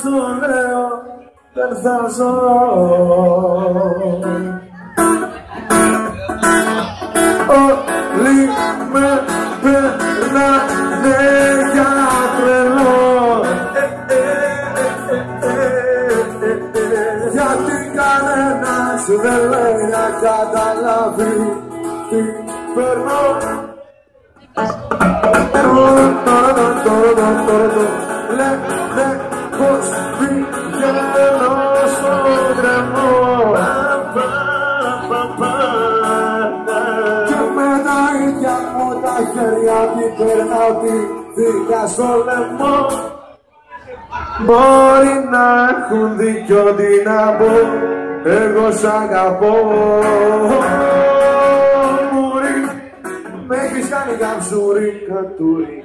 σου λέω δεν θα ζω. Όλοι με περνάνε για τρελό, γιατί κανένας δεν λέει να καταλάβει τι περνώ. Λένε πως πηγαίνω στον κρεμό και με τα ίδια μου τα χέρια την περνάω τη δίκα στο λαιμό. Μπορεί να έχουν δίκιο τι να πω, εγώ σ' αγαπώ. Μουρί, με έχεις κάνει καμψούρι κατούρι.